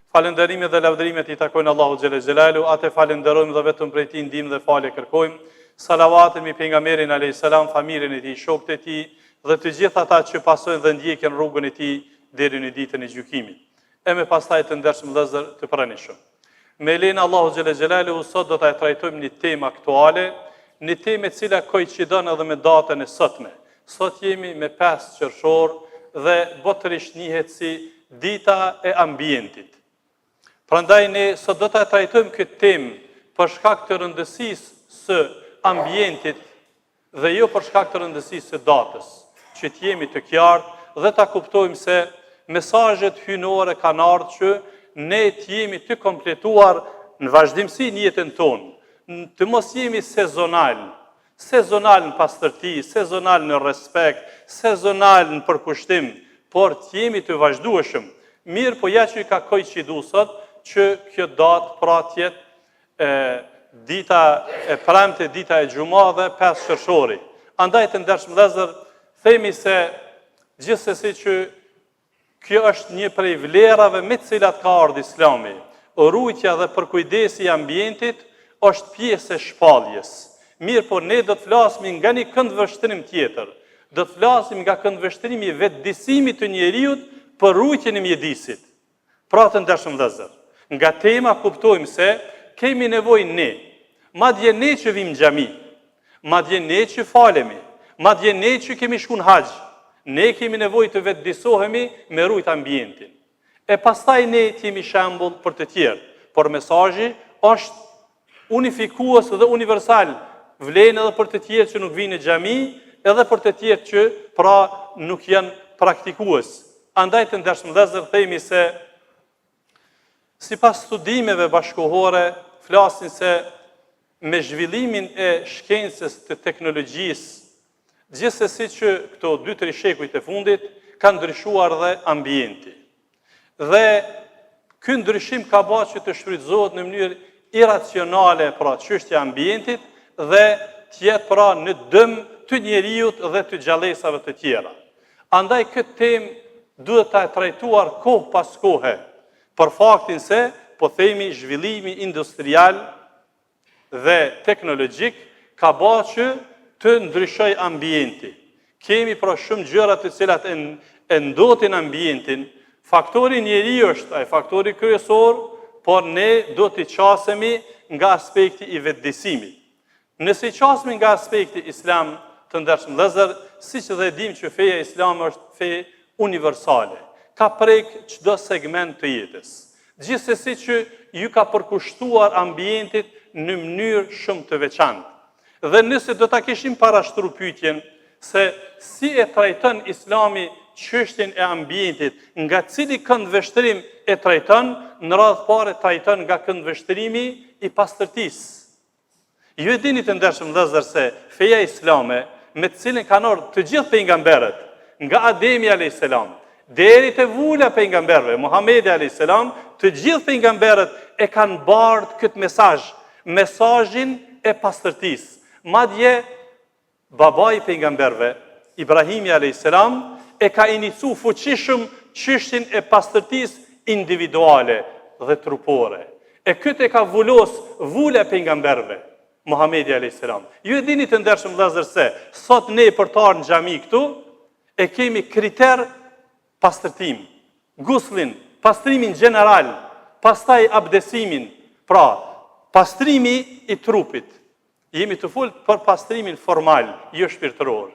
Falënderimet dhe lavdërimet i takojnë Allahu xhelle xhelalu, atë falenderojmë dhe vetëm prej tij ndihmë dhe falje kërkojmë. Salavatet mbi pejgamberin alayhis salam, familjen e tij, shokët e tij dhe të gjithë ata që pasojnë dhe ndjekin rrugën e tij deri në ditën e gjykimit. E me pastaj të ndershëm vëllezër të pranishëm. Me lenin Allahu xhelle xhelalu, sot do ta trajtojmë një temë aktuale, një temë e cila koincidon edhe me datën e sotme. Sot jemi me 5 qershor dhe botërisht njihet si dita e ambientit. Prandaj ne sot do ta trajtojmë këtë temë për shkak të rëndësisë së ambientit dhe jo për shkak të rëndësisë së datës, që të jemi të qartë dhe ta kuptojmë se mesazhet hyjnore kanë ardhur që ne të jemi të kompletuar në vazhdimsi në jetën tonë, të mos jemi sezonal në pastërti, sezonal në respekt, sezonal në përkushtim, por të jemi të vazhdueshëm. Mirë, po ja që ka koincidu sot që kjo datë pra tjetë dita e premte, dita e gjuma dhe 5 qershori. Andaj të ndershëm vëllezër, themi se gjithsesi që kjo është një prej vlerave me të cilat ka ardhur Islami. Rujtja dhe përkujdesi i ambientit është pjesë e shpalljes. Mirë, po ne do të flasim nga një këndvështrim tjetër. Do të flasim nga këndvështrimi i vetëdijsimit të njeriut për rujtjen e mjedisit. Pra të ndershëm vëllezër, nga tema kuptojmë se kemi nevojë ne, madje ne që vim në xhami, madje ne që falemi, madje ne që kemi shkuar në haxh, ne kemi nevojë të vetëdijsohemi me rujt ambientin. E pastaj ne jemi shembull për të tjerë, por mesazhi është unifikues dhe universal, vlen edhe për të tjerë që nuk vinë në xhami, edhe për të tjerë që pra nuk janë praktikues. Andaj të ndershëm vëllezër, themi se sipas studimeve bashkëkohore flasin se me zhvillimin e shkencës të teknologjisë, gjithsesi që këto 2-3 shekujt e fundit ka ndryshuar dhe ambienti. Dhe ky ndryshim ka bërë që të shfrytëzohet në mënyrë iracionale pra çështja e ambientit dhe të jetë pra në dëm të njeriut dhe të gjallësave të tjera. Andaj këtë temë duhet ta trajtuar kohë pas kohe, për faktin se po themi zhvillimi industrial dhe teknologjik ka bërë që të ndryshoj ambienti. Kemi pra shumë gjëra të cilat e ndotin ambientin. Faktori njeri është ai faktori kryesor, por ne do t'i qasemi nga aspekti i vetëdijsimit. Nëse i qasemi nga aspekti islam, të ndershëm vëllezër, siç dhe dim që feja islam është fe universale, ka prek çdo segment të jetës. Gjithsesi që ju ka përkushtuar ambientit në mënyrë shumë të veçantë. Dhe nëse do ta kishim parashtruar pyetjen se si e trajton Islami çështjen e ambientit, nga cili këndvështrim e trajton, në radhë parë trajton nga këndvështrimi i pastërtisë. Ju e dini të ndershëm vëllezër se feja islame, me të cilën kanë ardhur të gjithë pejgamberët, nga Ademi alayhis salam deri te vula pejgamberëve, Muhamedi alayhis salam, të gjithë pejgamberët e kanë bardhë këtë mesazhin e pastërtisë. Madje babai i pejgamberëve, Ibrahimi alayhis salam, e ka inicu fuqishëm çështjen e pastërtisë individuale dhe trupore. E këtë e ka vulos vula pejgamberëve, Muhamedi alayhis salam. Ju e dini të ndershëm vëllezër se sot ne për të ardhur në xhami këtu e kemi kriter pastërtim, guslin, pastrimin general, pastaj abdesimin, pra pastrimi i trupit. Jemi të folur për pastrimin formal, jo shpirtëror.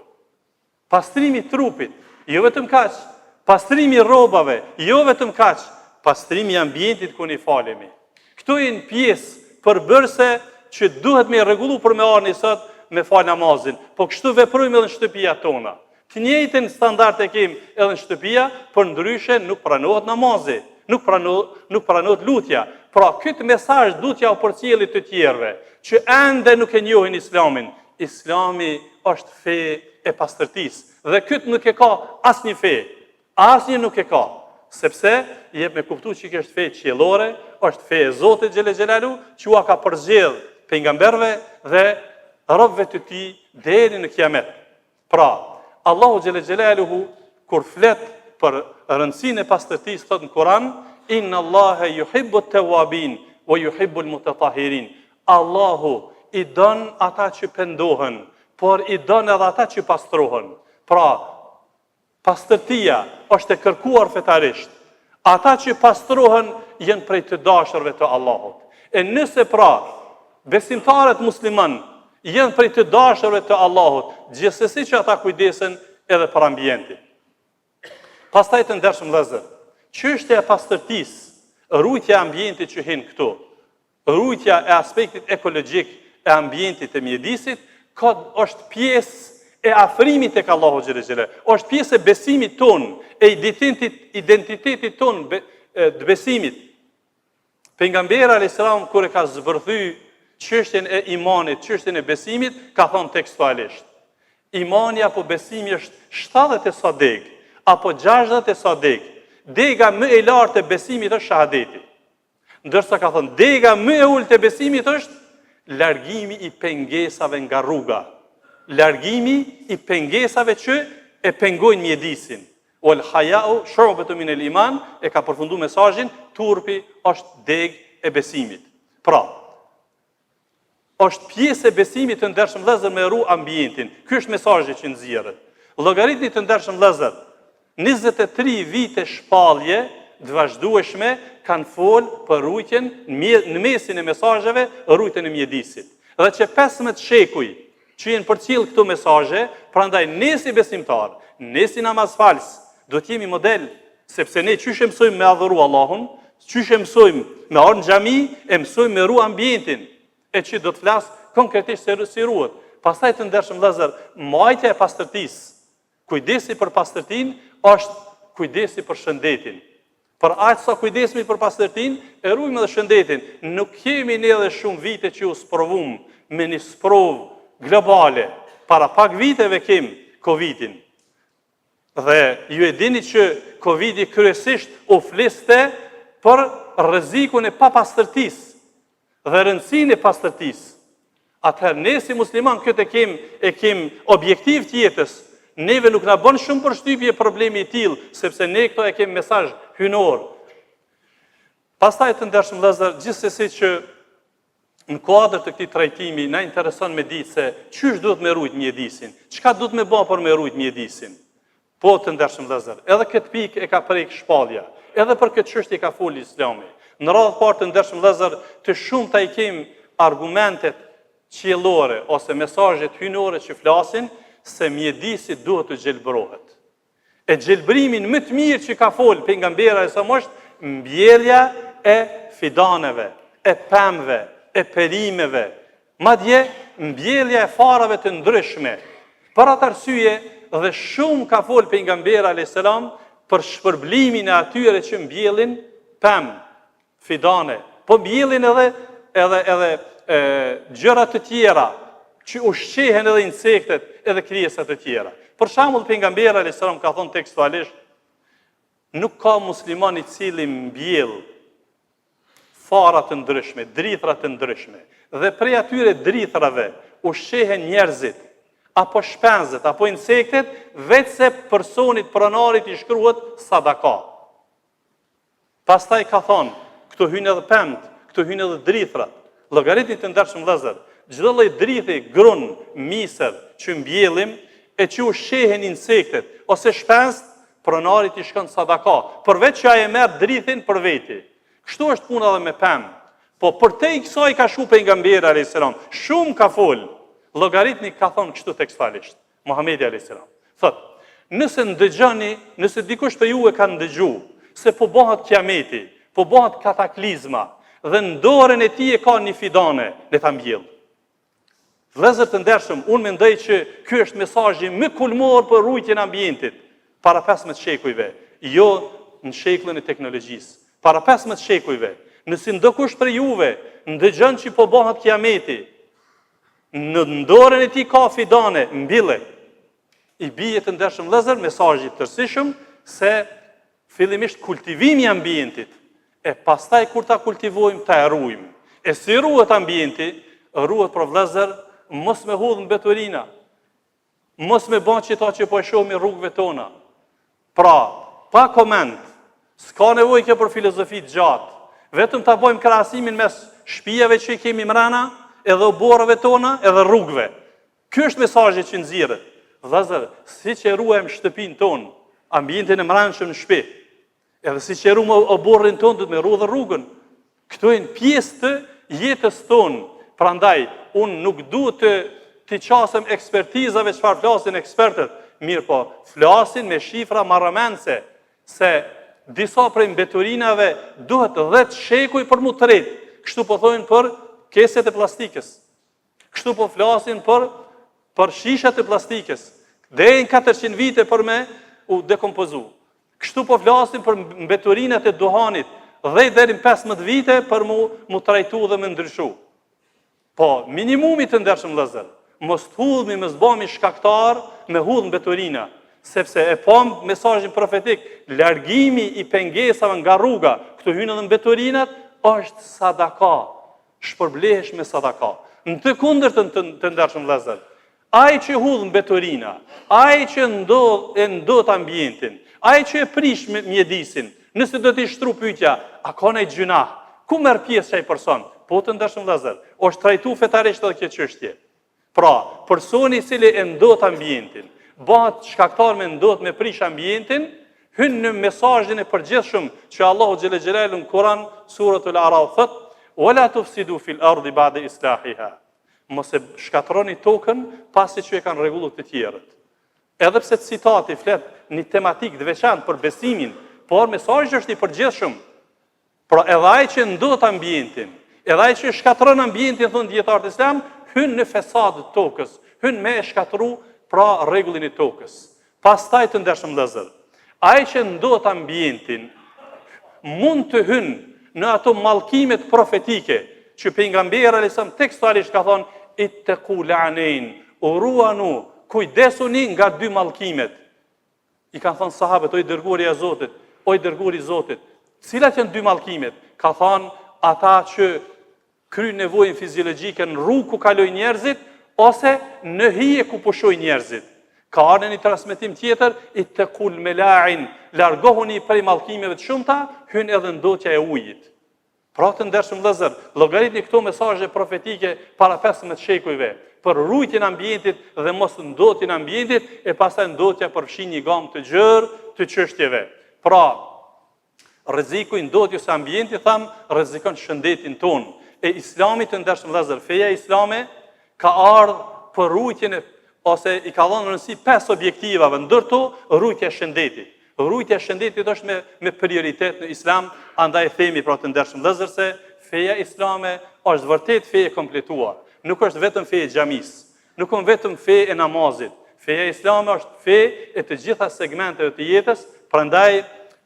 Pastrimi i trupit, jo vetëm kaq, pastrimi i rrobave, jo vetëm kaq, pastrimi i ambientit ku ne falemi. Këto janë pjesë përbërëse që duhet me rregullu për me arni sot me fal namazin, po kështu veprojmë edhe në shtëpia tona. Të njëjtën standard e kemi edhe në shtëpia, por ndryshe nuk pranohet namazi, nuk pranohet lutja. Pra këtë mesazh duhet ja u përcjellit të tjerëve, që ende nuk e njohin Islamin. Islami është fe e pastërtisë dhe këtë nuk e ka asnjë fe. Asnjë nuk e ka. Sepse jep me kuptuar që kjo është fe qiellore, është fe e Zotit xhelle xhelalu, që ua ka përzgjedh pejgamberëve dhe robëve të tij deri në kiamet. Pra, Allahu xhelle xhelaluhu kur flet për rëndësinë e pastërtisë thot në Kur'an, inna Allahe yuhibbu at-tawwabin wa yuhibbu al-mutatahhirin. Allahu i don ata që pendohen, por i don edhe ata që pastrohen. Pra, pastërtia është e kërkuar fetarisht. Ata që pastrohen janë prej të dashurve të Allahut. E nëse pra, besimtarët musliman janë prej të dashurve të Allahut, gjithsesi që ata kujdesen edhe për ambientin. Pastaj të ndershëm vëllezër, çështja e pastërtisë, rujtja e ambientit që hin këtu, rujtja e aspektit ekologjik e ambientit të mjedisit, është pjesë e afrimit tek Allahu xhël xhël. Është pjesë e besimit ton, e identitetit ton të besimit. Pejgamberi alayhis salam kur e ka zbërthy çështjen e imanit, çështjen e besimit, ka thënë tekstualisht: imani apo besimi është 70 sa deg, apo 60 sa deg. Dega më e lartë e besimit është shahadeti. Ndërsa ka thënë dega më e ulët e besimit është largimi i pengesave nga rruga. Largimi i pengesave që e pengojnë mjedisin. Wal haya'u shu'batun min al-iman, e ka përfunduar mesazhin, turpi është degë e besimit. Pra, është pjesë e besimit të ndershëm vëllezër me ru ambientin. Ky është mesazhi që nxjerrët. Llogaritni të ndershëm vëllezër, 23 vite shpallje të vazhdueshme kanë folë për rujtjen në mesin e mesazheve, rujtjen e mjedisit. Dhe që 15 shekuj që jenë përcjell këto mesazhe, prandaj ne si besimtar, ne si namazfalës, do të jemi model, sepse ne çysh e mësojmë me adhuru Allahun, çysh e mësojmë me ardh në xhami, e mësojmë me ru ambientin, e që do të flas konkretisht se si ruhet. Pastaj të ndershëm vëllezër, mbajtja e pastërtisë, kujdesi për pastërtinë është kujdesi për shëndetin. Për aq sa kujdesemi për pastërtinë, e ruajmë edhe shëndetin. Nuk kemi ne edhe shumë vite që u sprovum me një sprovë globale. Para pak viteve kem Covidin. Dhe ju e dini që Covidi kryesisht u fliste për rrezikun e papastërtisë dhe rëndësinë e pastërtisë. Atëherë ne si musliman këtë e kem objektiv të jetës. Neve nuk na bën shumë përshtypje problemi i tillë, sepse ne këto e kemi mesazh hynor. Pastaj të ndershëm vëllezër, gjithsesi që në kuadër të këtij trajtimi na intereson me ditë se çysh duhet me rujt mjedisin, çka duhet me bë për me rujt mjedisin. Po të ndershëm vëllezër, edhe këtë pikë e ka prek shpallja, edhe për këtë çështje ka fol Islami. Në radhë parë të ndershëm vëllezër, të shumta i kemi argumentet qiellore ose mesazhet hynore që flasin se mjedisi duhet të gjelbërohet. E gjelbrimin më të mirë që ka fol pejgamberi sa është mbjellja e fidaneve, e pemëve, e perimeve, madje mbjellja e farave të ndryshme. Për atë arsye dhe shumë ka fol pejgamberi alayhis salam për shpërblimin e atyre që mbjellin pemë, fidane, po mbjellin edhe gjëra të tjera që ushqehen edhe insektet edhe krijesat të tjera. Për shembull pejgamberi alayhis salam ka thënë tekstualisht, nuk ka musliman i cili mbjell fara të ndryshme, drithra të ndryshme, dhe prej atyre drithrave ushqehen njerëzit, apo shpenzet, apo insektet, vetëse personit pronarit i shkruhet sadaka. Pastaj ka thonë, këto hynë edhe pemt, këto hynë edhe drithrat. Llogaritni të ndershëm vëllezër, çdo lloj drithi, grun, misër që mbjellim e që ushqehen insektet ose shpenzt, pronarit i shkon sadaka, përveç që ai e merr drithin për veti. Kështu është puna edhe me pemë. Po për te i kësaj ka shu pejgamberi alayhis salam, shumë ka fol. Llogaritni ka thonë kështu tekstualisht, Muhamedi alayhis salam. Thot, nëse ndëgjoni, nëse dikush për ju e ka ndëgju se po bëhet kiameti, po bëhet kataklizma, dhe në dorën e tij e ka një fidane, le ta mbjell. Vëllezër të ndershëm, unë mendoj që ky është mesazhi më kulmor për rujtjen e ambientit para 15 shekujve, jo në shekullin e teknologjisë. Para 15 shekujve, nëse ndokush për juve ndëgjon që po bëhet kiameti, në dorën e tij ka fidane, mbille. I bie të ndershëm vëllezër mesazhi i tërësishëm se fillimisht kultivimi i ambientit, e pastaj kur ta kultivojmë, ta ruajmë. E si ruhet ambienti? Ruhet për vëllezër, mos me hudh në beturina, mos me bën qita që po e shohim rrugëve tona. Pra, pa koment, S'ka nevojë kjo për filozofi të gjatë. Vetëm ta bëjmë krahasimin mes shtëpive që i kemi mrena, edhe oborrave tona, edhe rrugëve. Ky është mesazhi që nxirret. Vëllazër, siç e ruajmë shtëpinë tonë, ambientin e mbrëmshëm në shtëpi, edhe siç e ruajmë oborrin tonë, duhet me ruaj dhe rrugën. Këto janë pjesë të jetës tonë. Prandaj, unë nuk duhet të qasem ekspertizave çfarë flasin ekspertët, mirë po, flasin me shifra marrëmendse, se disa prej mbeturinave duhet 10 shekuj për mu të rrit. Kështu po thojnë për keset e plastikës. Kështu po flasin për shishat e plastikës. Deri 400 vite për me u dekompozu. Kështu po flasin për mbeturinat e duhanit, 10 deri 15 vite për mu trajtu dhe me ndryshu. Po, minimumi të ndershëm vëllezër, mos hudhmi, mos bëhemi shkaktar me hudh mbeturina, sepse e pam mesazhin profetik, largimi i pengesave nga rruga, këtu hyn edhe mbeturinat, është sadaka. Shpërblehesh me sadaka. Në të kundërtën të ndershëm vëllezër, ai që hudh mbeturina, ai që ndot ambientin, ai që e prish mjedisin, nëse do t'i shtru pyetja, a ka ndonjë gjuna? Ku merr pjesë ai person? Po të ndershëm vëllezër, është trajtu fetarisht edhe kjo çështje. Pra, personi i cili e ndot ambientin, bëhet shkaktar me ndot me prish ambientin, hyn në mesazhin e përgjithshëm që Allahu xhelle xhelalu në Kur'an, suratul A'raf thot: "Wala tufsidu fil ardi ba'da islahiha." Mos e shkatroni tokën pasi që e kanë rregullut të tjerët. Edhe pse citati flet një tematik të veçantë për besimin, por mesazhi është i përgjithshëm. Pra edhe ai që ndot ambientin, edhe ai që shkatron ambientin, thonë dietarët islam, hyn në fesad të tokës, hyn me e shkatru pra rregullin e tokës. Pastaj të ndershëm vëllezër, ai që ndot ambientin mund të hyn në ato mallkimet profetike që pejgamberi alayhissalam tekstualisht ka thonë ittaqu la'nain, uruanu, kujdesuni nga dy mallkimet. I kanë thënë sahabët, o i dërguari i Zotit, o i dërguari i Zotit, cilat janë dy mallkimet? Ka thënë ata që kryjnë nevojën fiziologjike në rrugë ku kalojnë njerëzit, ose në hije ku pushojnë njerëzit. Ka ardhur një transmetim tjetër, ittaqul mela'in, largohuni prej mallkimeve të shumta, hyn edhe ndotja e ujit. Pra të ndershëm vëllezër, llogaritni këto mesazhe profetike para 15 shekujve për rujtjen e ambientit dhe mos ndotjen e ambientit, e pastaj ndotja përfshin një gamë të gjerë të çështjeve. Pra, rreziku i ndotjes së ambientit, tham, rrezikon shëndetin tonë. E Islami të ndershëm vëllezër, feja islame ka ardhur për rujtjen ose i ka dhënë rëndësi 5 objektivave, ndërto rujtja e shëndetit. Rujtja e shëndetit është me prioritet në Islam, andaj themi pra të ndershëm vëllezër se feja islame është vërtet feje kompletuar. Nuk është vetëm feje xhamisë, nuk është vetëm feje e namazit. Feja islame është feje e të gjitha segmenteve të jetës, prandaj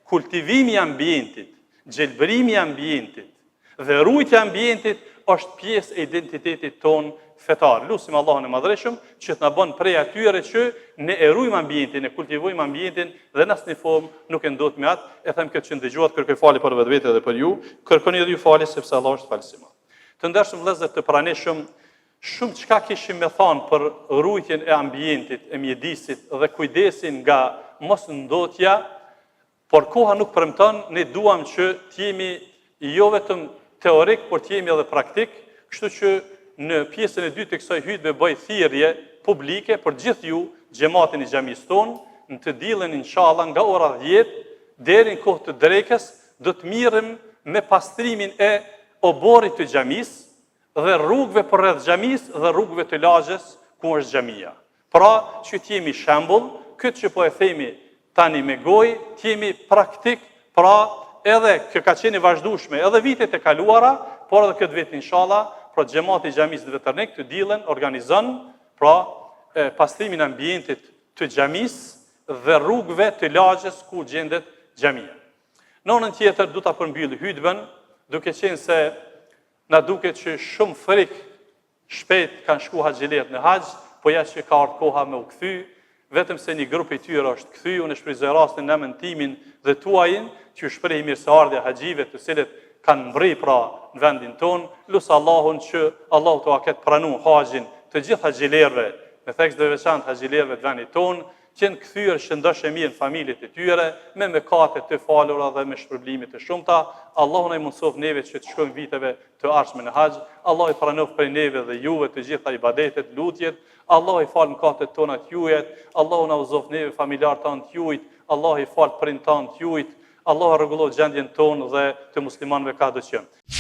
kultivimi i ambientit, gjelbërimi i ambientit dhe rujtja e ambientit është pjesë e identitetit ton fetar. Lusim Allahun e Madhreshëm që të na bën prej atyre që ne e rujmë ambientin, e kultivojmë ambientin dhe në asnjë formë nuk e ndot me atë. E them këtë që ndëgjuat, kërkoj falje për vetvete dhe për ju, kërkoni edhe ju falje sepse Allah është falësim. Të ndershëm vëllezër të pranishëm, shumë çka kishim me thënë për rujtjen e ambientit, e mjedisit dhe kujdesin nga mos ndotja, por koha nuk premton, ne duam që të jemi jo vetëm teorik, por të jemi edhe praktik, kështu që në pjesën e dytë të kësaj hutbe bëj thirrje publike për gjithë ju, xhamatin e xhamisë tonë, në të diellën inshallah nga ora 10 deri në kohë të drekës, do të mirëm me pastrimin e oborrit të xhamisë dhe rrugëve përreth xhamisë dhe rrugëve të lagjes ku është xhamia. Pra, që të jemi shembull, këtë që po e themi tani me gojë, të jemi praktik, pra edhe kjo ka qenë vazhdueshme, edhe vitet e kaluara, por edhe këtë vit inshallah, pra xhamati i xhamisë të Vetërnek të diellën organizon pra pastrimin e ambientit të xhamisë dhe rrugëve të lagjes ku gjendet xhamia. Në anën tjetër do ta përmbyll hutbën, duke qenë se na duket që shumë frik shpejt kanë shku haxhilet në haxh, po ja që ka ardhur koha me u kthy, vetëm se një grup i tyre është kthy, unë shpresoj rastin në mendimin dhe tuajin që u shpreh mirëseardhja haxhive të cilët kanë mbri pra në vendin tonë, lusë Allahun që Allahu të ketë pranu haxhin të gjithë haxhilerëve, me theks dhe veçantë haxhilerëve të vendit tonë, qenë kthyer shëndosh e mirë në familjet e tyre, me mëkate të falura dhe me shpërblime të shumta. Allahu na mundsof neve që të shkojmë viteve të ardhshme në haxh. Allahu i pranof prej neve dhe juve të gjitha ibadetet, lutjet. Allahu i fal mëkatet tona të juaj. Allahu na uzof neve familjarët tanë të juaj. Allahu i fal prindërit tanë të juaj. Allahu rregullon gjendjen tonë dhe të muslimanëve ka të qenë.